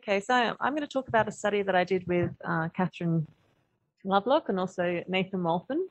Okay, so I'm going to talk about a study that I did with Catherine Lovelock and also Nathan Wolfen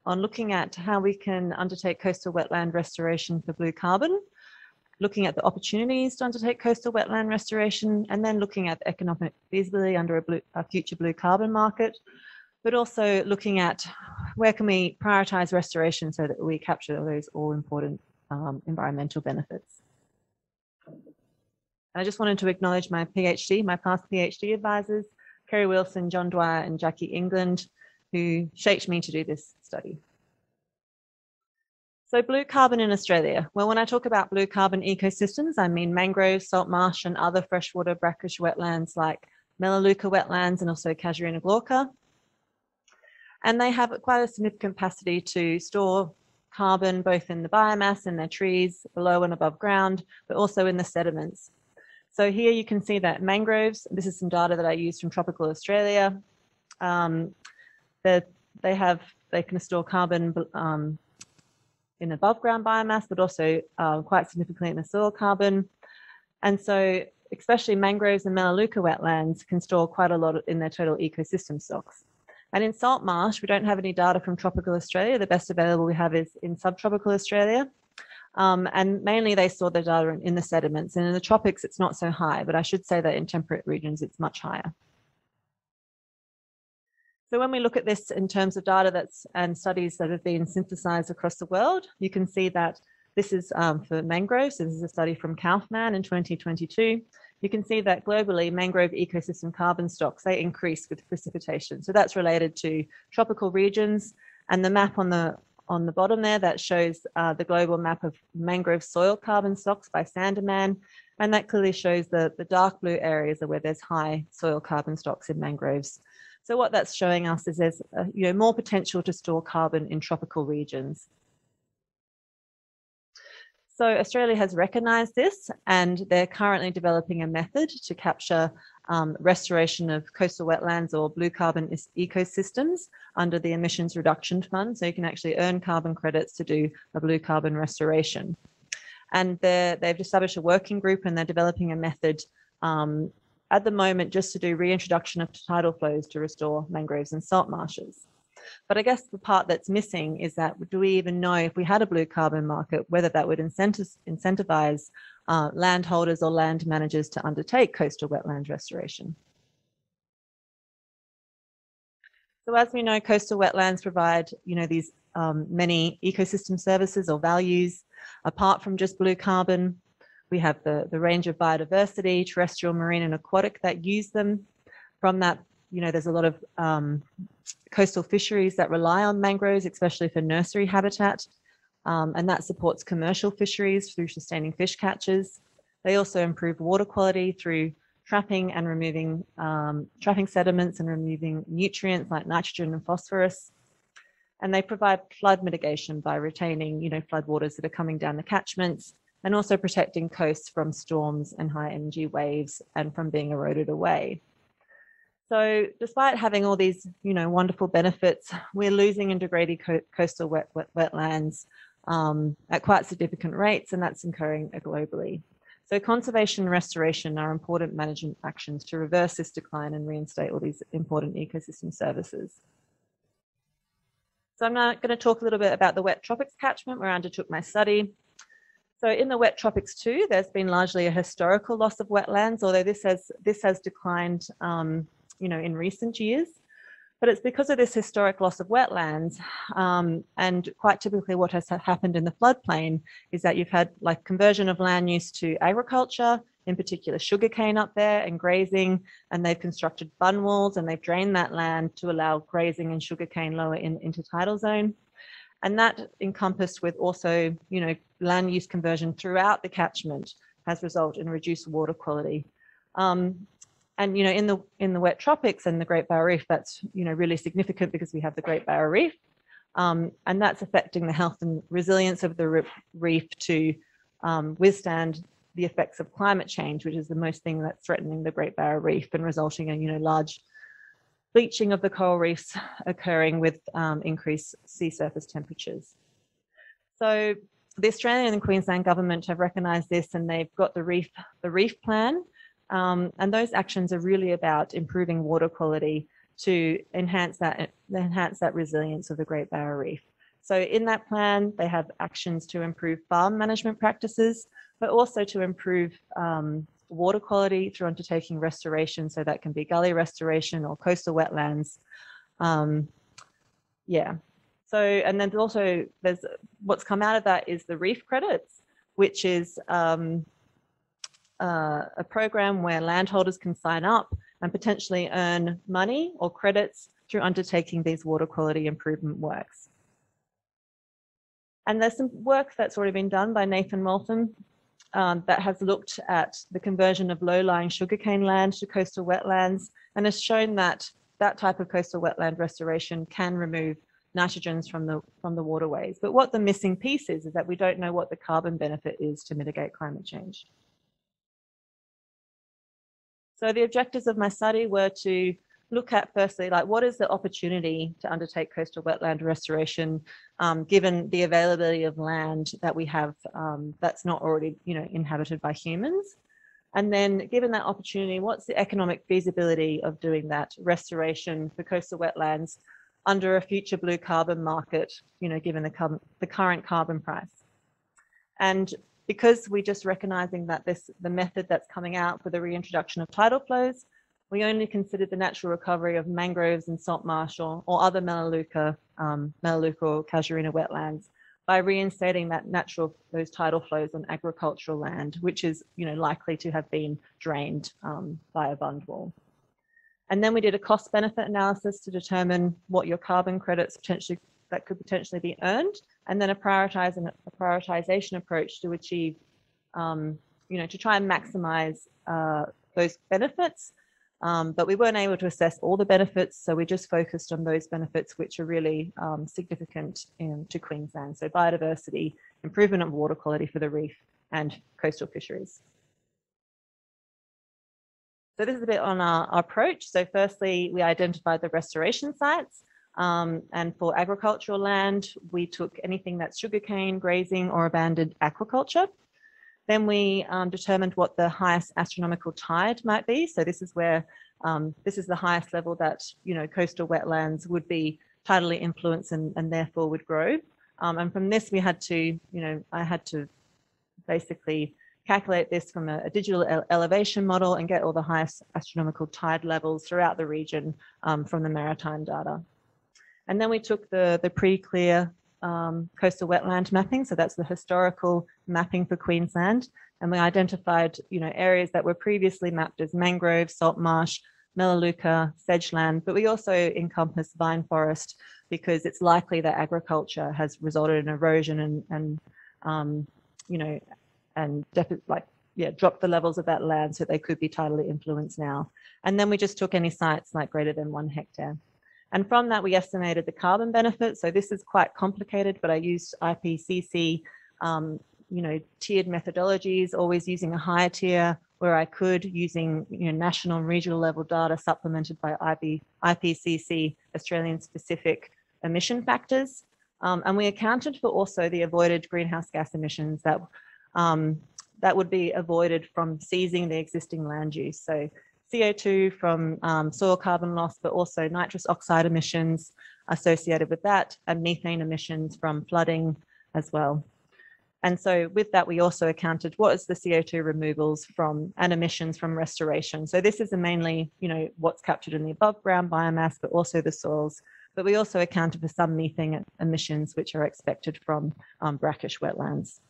on looking at how we can undertake coastal wetland restoration for blue carbon, looking at the opportunities to undertake coastal wetland restoration, and then looking at economic feasibility under a future blue carbon market, but also looking at where can we prioritise restoration so that we capture those all-important environmental benefits. I just wanted to acknowledge my past PhD advisors, Kerry Wilson, John Dwyer, and Jackie England, who shaped me to do this study. So blue carbon in Australia. Well, when I talk about blue carbon ecosystems, I mean mangroves, salt marsh, and other freshwater brackish wetlands like Melaleuca wetlands and also Casuarina glauca. And they have quite a significant capacity to store carbon both in the biomass in their trees, below and above ground, but also in the sediments. So here you can see that mangroves, this is some data that I used from tropical Australia, they can store carbon in above ground biomass, but also quite significantly in the soil carbon. And so especially mangroves and Melaleuca wetlands can store quite a lot in their total ecosystem stocks. And in salt marsh, we don't have any data from tropical Australia. The best available we have is in subtropical Australia. And mainly they store the data in the sediments. And in the tropics, it's not so high, but I should say that in temperate regions, it's much higher. So when we look at this in terms of data and studies that have been synthesized across the world, you can see that this is for mangroves. So this is a study from Kaufman in 2022. You can see that globally, mangrove ecosystem carbon stocks, they increase with precipitation. So that's related to tropical regions. And the map on the bottom there, that shows the global map of mangrove soil carbon stocks by Sanderman. And that clearly shows the dark blue areas are where there's high soil carbon stocks in mangroves. So what that's showing us is there's more potential to store carbon in tropical regions. So Australia has recognised this, and they're currently developing a method to capture restoration of coastal wetlands or blue carbon ecosystems under the Emissions Reduction Fund. So you can actually earn carbon credits to do a blue carbon restoration. And they've established a working group, and they're developing a method at the moment just to do reintroduction of tidal flows to restore mangroves and salt marshes. But I guess the part that's missing is that do we even know if we had a blue carbon market, whether that would incentivize landholders or land managers to undertake coastal wetland restoration. So as we know, coastal wetlands provide, these many ecosystem services or values. Apart from just blue carbon, we have the range of biodiversity, terrestrial, marine, and aquatic that use them. From that, there's a lot of coastal fisheries that rely on mangroves, especially for nursery habitat, and that supports commercial fisheries through sustaining fish catches. They also improve water quality through trapping and removing trapping sediments and removing nutrients like nitrogen and phosphorus. And they provide flood mitigation by retaining, flood waters that are coming down the catchments, and also protecting coasts from storms and high energy waves and from being eroded away. So despite having all these, wonderful benefits, we're losing and degrading coastal wetlands at quite significant rates, and that's occurring globally. So conservation and restoration are important management actions to reverse this decline and reinstate all these important ecosystem services. So I'm now going to talk a little bit about the wet tropics catchment where I undertook my study. So in the wet tropics too, there's been largely a historical loss of wetlands, although this has declined in recent years. But it's because of this historic loss of wetlands, and quite typically what has happened in the floodplain is that you've had like conversion of land use to agriculture, in particular sugarcane up there and grazing, and they've constructed bun walls and they've drained that land to allow grazing and sugarcane lower into tidal zone. And that encompassed with also, land use conversion throughout the catchment has resulted in reduced water quality. And in the wet tropics and the Great Barrier Reef, that's really significant because we have the Great Barrier Reef, and that's affecting the health and resilience of the reef to withstand the effects of climate change, which is the most thing that's threatening the Great Barrier Reef and resulting in large bleaching of the coral reefs occurring with increased sea surface temperatures. So the Australian and Queensland government have recognised this, and they've got the reef plan, And those actions are really about improving water quality to enhance that resilience of the Great Barrier Reef. So in that plan, they have actions to improve farm management practices, but also to improve water quality through undertaking restoration. So that can be gully restoration or coastal wetlands. Yeah. So, and then also there's what's come out of that is the reef credits, which is a program where landholders can sign up and potentially earn money or credits through undertaking these water quality improvement works. And there's some work that's already been done by Nathan Waltham that has looked at the conversion of low-lying sugarcane land to coastal wetlands and has shown that that type of coastal wetland restoration can remove nitrogens from the waterways. But what the missing piece is that we don't know what the carbon benefit is to mitigate climate change. So the objectives of my study were to look at, firstly, like what is the opportunity to undertake coastal wetland restoration given the availability of land that we have that's not already inhabited by humans. And then given that opportunity, what's the economic feasibility of doing that restoration for coastal wetlands under a future blue carbon market, given the current carbon price. And because we're just recognizing that the method that's coming out for the reintroduction of tidal flows, we only considered the natural recovery of mangroves and salt marsh or other Melaleuca or casuarina wetlands by reinstating those tidal flows on agricultural land, which is likely to have been drained by a bund wall. And then we did a cost benefit analysis to determine what your carbon credits that could potentially be earned, and then a prioritization approach to achieve, to try and maximize those benefits. But we weren't able to assess all the benefits, so we just focused on those benefits which are really significant to Queensland. So biodiversity, improvement of water quality for the reef, and coastal fisheries. So this is a bit on our approach. So firstly, we identified the restoration sites. And for agricultural land, we took anything that's sugarcane, grazing, or abandoned aquaculture. Then we determined what the highest astronomical tide might be. So this is where this is the highest level that coastal wetlands would be tidally influenced and therefore would grow. And from this, we had to, I had to basically calculate this from a digital elevation model and get all the highest astronomical tide levels throughout the region from the maritime data. And then we took the pre-clear coastal wetland mapping, so that's the historical mapping for Queensland, and we identified areas that were previously mapped as mangrove, salt marsh, Melaleuca, sedgeland, but we also encompass vine forest because it's likely that agriculture has resulted in erosion and dropped the levels of that land so they could be tidally influenced now. And then we just took any sites like greater than 1 hectare. And from that, we estimated the carbon benefit. So this is quite complicated, but I used IPCC, tiered methodologies, always using a higher tier where I could, using national and regional level data supplemented by IPCC Australian specific emission factors. And we accounted for also the avoided greenhouse gas emissions that would be avoided from seizing the existing land use. So CO2 from soil carbon loss, but also nitrous oxide emissions associated with that, and methane emissions from flooding as well. And so with that, we also accounted what is the CO2 removals from and emissions from restoration. So this is mainly, what's captured in the above ground biomass, but also the soils. But we also accounted for some methane emissions, which are expected from brackish wetlands.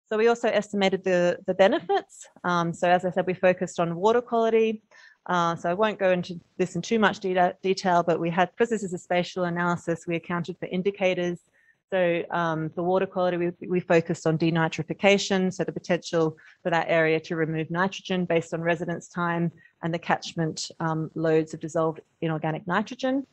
So we also estimated the benefits. So as I said, we focused on water quality. So I won't go into this in too much detail, but we had, because this is a spatial analysis, we accounted for indicators. So for water quality, we focused on denitrification, so the potential for that area to remove nitrogen based on residence time and the catchment loads of dissolved inorganic nitrogen.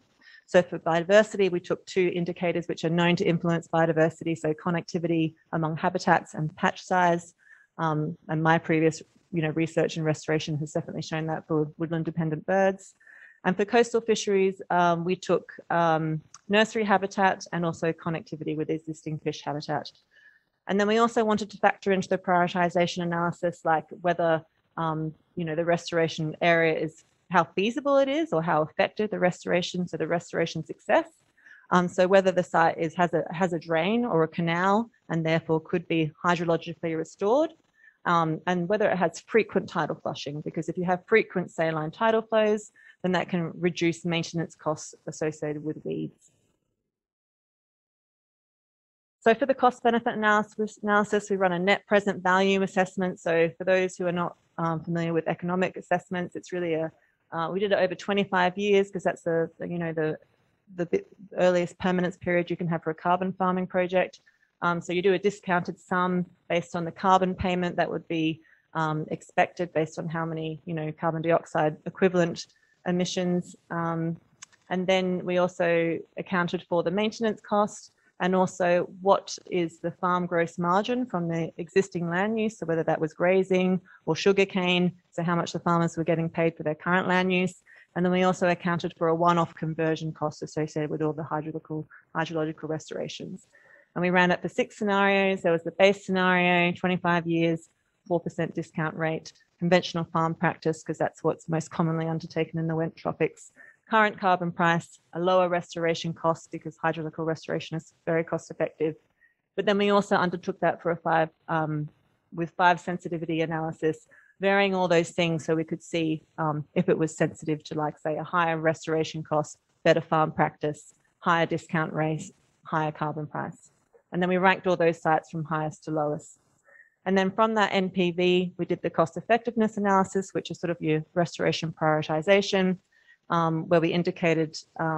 So for biodiversity, we took 2 indicators which are known to influence biodiversity, so connectivity among habitats and patch size. And my previous research and restoration has definitely shown that for woodland-dependent birds. And for coastal fisheries, we took nursery habitat and also connectivity with existing fish habitat. And then we also wanted to factor into the prioritization analysis, like whether the restoration area is how feasible it is or how effective the restoration, so the restoration success. So whether the site has a drain or a canal and therefore could be hydrologically restored, and whether it has frequent tidal flushing, because if you have frequent saline tidal flows, then that can reduce maintenance costs associated with weeds. So for the cost benefit analysis, we run a net present value assessment. So for those who are not familiar with economic assessments, it's really we did it over 25 years because that's the earliest permanence period you can have for a carbon farming project. So you do a discounted sum based on the carbon payment that would be expected based on how many, carbon dioxide equivalent emissions. And then we also accounted for the maintenance cost and also what is the farm gross margin from the existing land use. So whether that was grazing or sugarcane, so how much the farmers were getting paid for their current land use. And then we also accounted for a one-off conversion cost associated with all the hydrological restorations. And we ran it for 6 scenarios. There was the base scenario, 25 years, 4% discount rate, conventional farm practice, because that's what's most commonly undertaken in the wet tropics, current carbon price, a lower restoration cost because hydrological restoration is very cost effective. But then we also undertook that for with 5 sensitivity analysis, varying all those things so we could see if it was sensitive to, like, say, a higher restoration cost, better farm practice, higher discount rate, higher carbon price. And then we ranked all those sites from highest to lowest. And then from that NPV, we did the cost effectiveness analysis, which is sort of your restoration prioritization, where we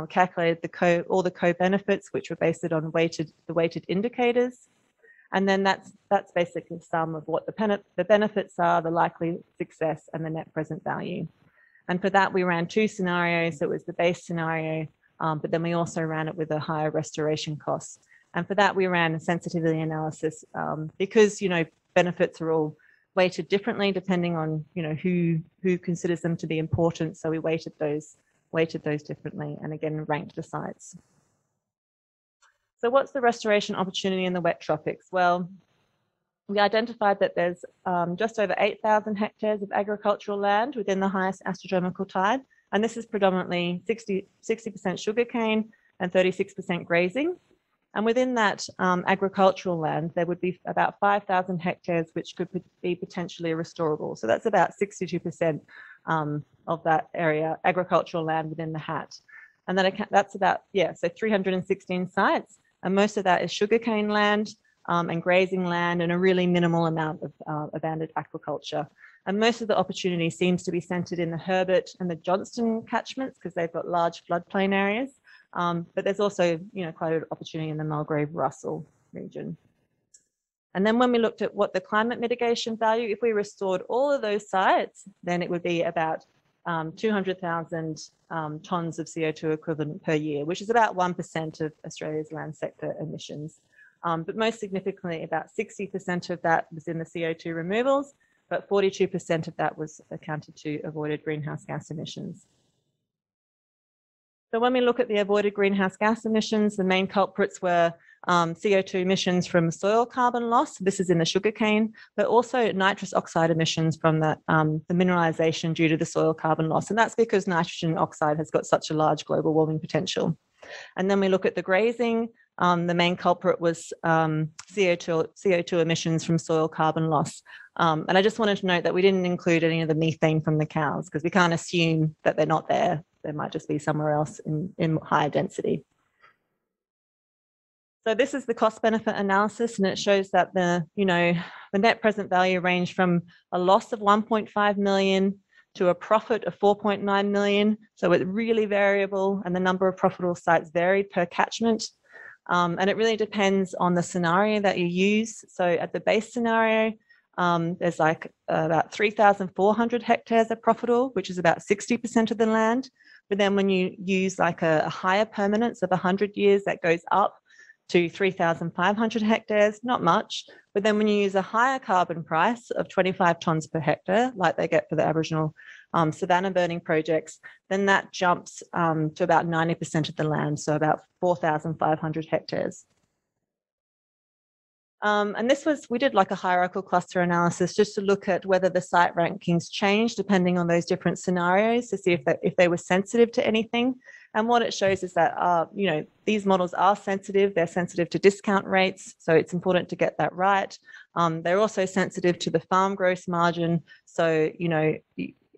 calculated all the co-benefits, which were based on the weighted indicators. And then that's basically the sum of what the benefits are, the likely success, and the net present value. And for that, we ran 2 scenarios. So it was the base scenario, but then we also ran it with a higher restoration cost. And for that, we ran a sensitivity analysis because, benefits are all weighted differently depending on, who considers them to be important. So we weighted those differently and again ranked the sites. So what's the restoration opportunity in the wet tropics? Well, we identified that there's just over 8,000 hectares of agricultural land within the highest astronomical tide, and this is predominantly 60% sugarcane and 36% grazing. And within that agricultural land, there would be about 5,000 hectares which could be potentially restorable. So that's about 62% of that area, agricultural land within the HAT. And that's about, so 316 sites. And most of that is sugarcane land and grazing land and a really minimal amount of abandoned aquaculture. And most of the opportunity seems to be centered in the Herbert and the Johnston catchments because they've got large floodplain areas. But there's also, quite an opportunity in the Mulgrave-Russell region. And then when we looked at what the climate mitigation value, if we restored all of those sites, then it would be about 200,000 tonnes of CO2 equivalent per year, which is about 1% of Australia's land sector emissions. But most significantly, about 60% of that was in the CO2 removals, but 42% of that was accounted to avoided greenhouse gas emissions. So when we look at the avoided greenhouse gas emissions, the main culprits were CO2 emissions from soil carbon loss. This is in the sugarcane, but also nitrous oxide emissions from the mineralization due to the soil carbon loss. And that's because nitrogen oxide has got such a large global warming potential. And then we look at the grazing. The main culprit was CO2 emissions from soil carbon loss. And I just wanted to note that we didn't include any of the methane from the cows because we can't assume that they're not there. They might just be somewhere else in higher density. So this is the cost benefit analysis, and it shows that the net present value ranged from a loss of 1.5 million to a profit of 4.9 million. So it's really variable, and the number of profitable sites varied per catchment. And it really depends on the scenario that you use. So at the base scenario, there's like about 3,400 hectares are profitable, which is about 60% of the land. But then when you use like a higher permanence of 100 years, that goes up to 3,500 hectares, not much. But then when you use a higher carbon price of 25 tonnes per hectare, like they get for the Aboriginal savanna burning projects, then that jumps to about 90% of the land, so about 4,500 hectares. And this was, we did like a hierarchical cluster analysis just to look at whether the site rankings changed depending on those different scenarios to see if they were sensitive to anything. And what it shows is that, you know, these models are sensitive. They're sensitive to discount rates. So it's important to get that right. They're also sensitive to the farm gross margin. So, you know,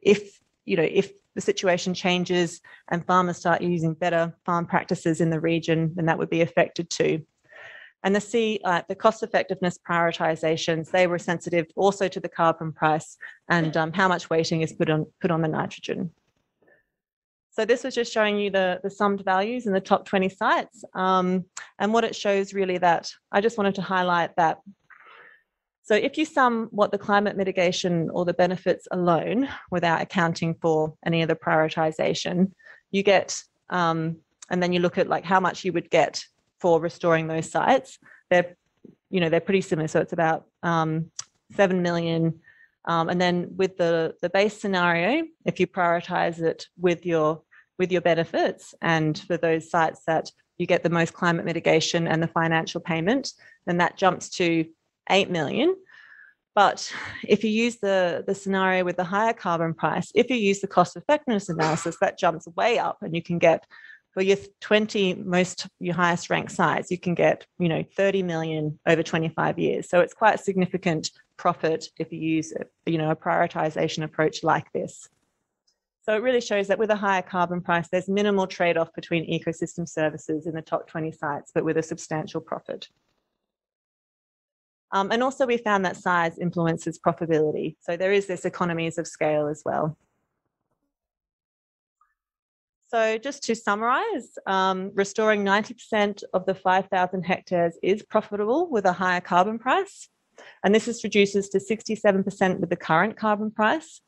if the situation changes and farmers start using better farm practices in the region, then that would be affected too. And the cost effectiveness prioritizations, they were sensitive also to the carbon price and how much weighting is put on the nitrogen. So this was just showing you the summed values in the top 20 sites. And what it shows really that, I just wanted to highlight that. So if you sum what the climate mitigation or the benefits alone without accounting for any of the prioritization, you get, and then you look at like how much you would get for restoring those sites, they're pretty similar. So it's about 7 million. And then with the base scenario, if you prioritize it with your benefits, and for those sites that you get the most climate mitigation and the financial payment, then that jumps to 8 million. But if you use the scenario with the higher carbon price, if you use the cost effectiveness analysis, that jumps way up, and you can get, for your 20 your highest ranked sites, you can get, 30 million over 25 years. So it's quite a significant profit if you use, a prioritization approach like this. So it really shows that with a higher carbon price, there's minimal trade-off between ecosystem services in the top 20 sites, but with a substantial profit. And also we found that size influences profitability. So there is this economies of scale as well. So just to summarize, restoring 90% of the 5,000 hectares is profitable with a higher carbon price. And this reduces to 67% with the current carbon price.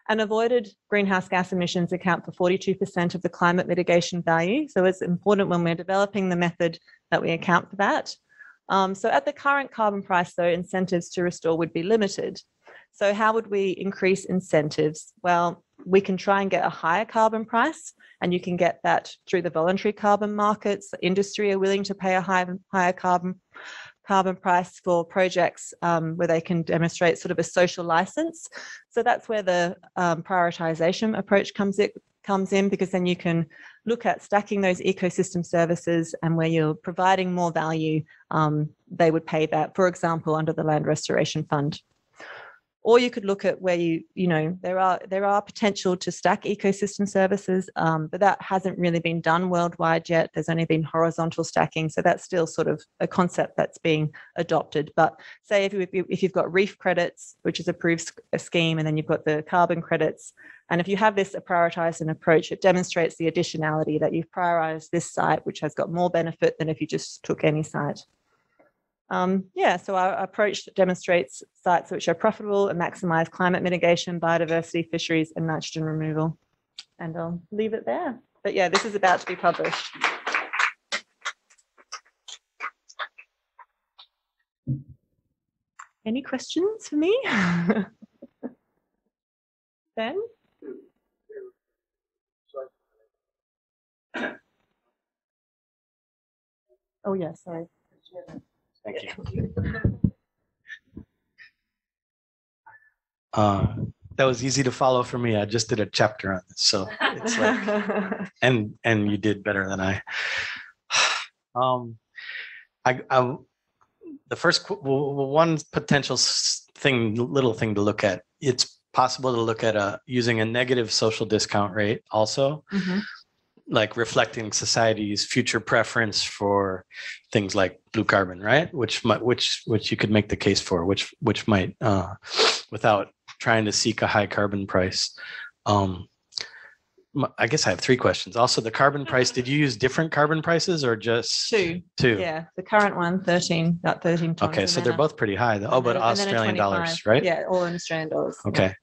And avoided greenhouse gas emissions account for 42% of the climate mitigation value. So it's important when we're developing the method that we account for that. So at the current carbon price, though, incentives to restore would be limited. So how would we increase incentives? Well, we can try and get a higher carbon price, and you can get that through the voluntary carbon markets. The industry are willing to pay a higher carbon price for projects where they can demonstrate sort of a social license. So that's where the prioritization approach comes in, because then you can look at stacking those ecosystem services, and where you're providing more value, they would pay that, for example, under the Land Restoration Fund. Or you could look at where there are potential to stack ecosystem services, but that hasn't really been done worldwide yet. There's only been horizontal stacking, so that's still sort of a concept that's being adopted. But say if you've got reef credits, which is approved a scheme, and then you've got the carbon credits, and if you have this prioritized approach, it demonstrates the additionality that you've prioritized this site, which has got more benefit than if you just took any site. So our approach demonstrates sites which are profitable and maximize climate mitigation, biodiversity, fisheries, and nitrogen removal. And I'll leave it there. But yeah, this is about to be published. Any questions for me? Ben? Oh, yeah, sorry. Thank you. That was easy to follow for me. I just did a chapter on this, so it's like, and you did better than I. The first one potential little thing to look at. It's possible to look at using a negative social discount rate also. Mm-hmm. Like reflecting society's future preference for things like blue carbon, right? Which you could make the case for, which might, without trying to seek a high carbon price. I guess I have three questions. Also, the carbon price, did you use different carbon prices or just two? Yeah, the current one, about 13 times. Okay, so they're both pretty high though. But Australian dollars, right? Yeah, all in Australian dollars. Okay. Yeah.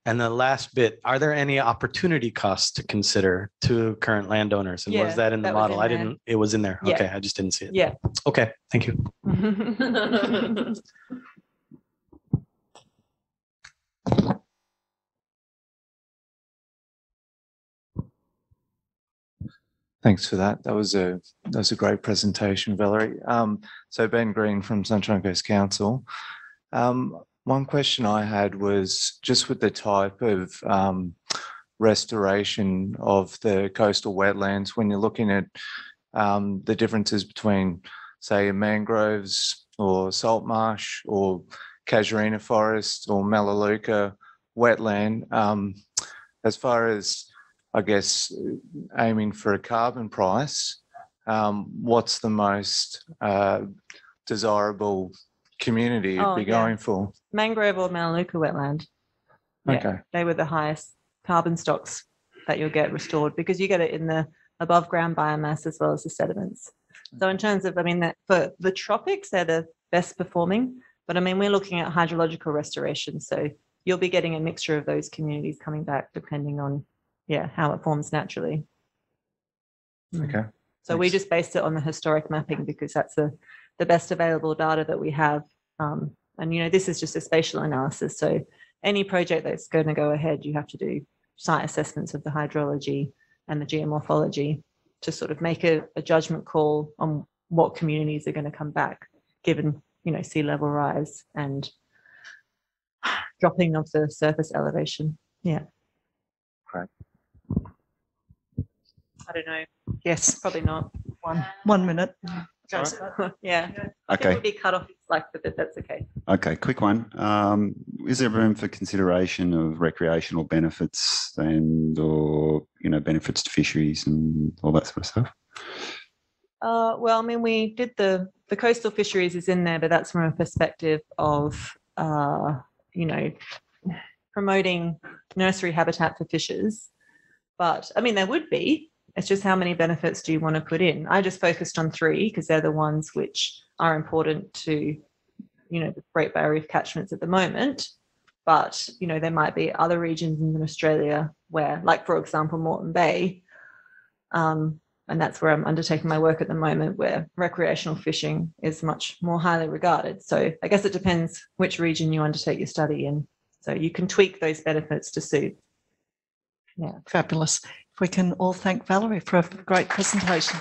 And the last bit, are there any opportunity costs to consider to current landowners? And was that in the model? It was in there. Yeah. Okay, I just didn't see it. Yeah. Okay, thank you. Thanks for that. That was a great presentation, Valerie. So Ben Green from Sunshine Coast Council. One question I had was just with the type of restoration of the coastal wetlands, when you're looking at the differences between, say, mangroves or salt marsh or casuarina forest or melaleuca wetland, as far as, I guess, aiming for a carbon price, what's the most desirable community you'd be going for? Mangrove or Melaleuca wetland. Yeah, okay. They were the highest carbon stocks that you'll get restored because you get it in the above ground biomass as well as the sediments. So in terms of, that for the tropics, they're the best performing, but we're looking at hydrological restoration. So you'll be getting a mixture of those communities coming back depending on, how it forms naturally. Okay. So we just based it on the historic mapping because that's the best available data that we have. And this is just a spatial analysis. So any project that's going to go ahead, you have to do site assessments of the hydrology and the geomorphology to sort of make a judgment call on what communities are going to come back, given, sea level rise and dropping of the surface elevation. Yeah. Right. I don't know. Yes. Probably not. 1 minute. Yeah. Okay. It would be cut off but that's okay. Okay, quick one. Is there room for consideration of recreational benefits or benefits to fisheries and all that sort of stuff? We did the coastal fisheries is in there, but that's from a perspective of, promoting nursery habitat for fishes. But there would be. It's just how many benefits do you want to put in? I just focused on 3 because they're the ones which are important to, the Great Barrier Reef catchments at the moment. But, there might be other regions in Australia where, like, for example, Moreton Bay, and that's where I'm undertaking my work at the moment, where recreational fishing is much more highly regarded. So I guess it depends which region you undertake your study in. So you can tweak those benefits to suit. Yeah. Fabulous. If we can all thank Valerie for a great presentation.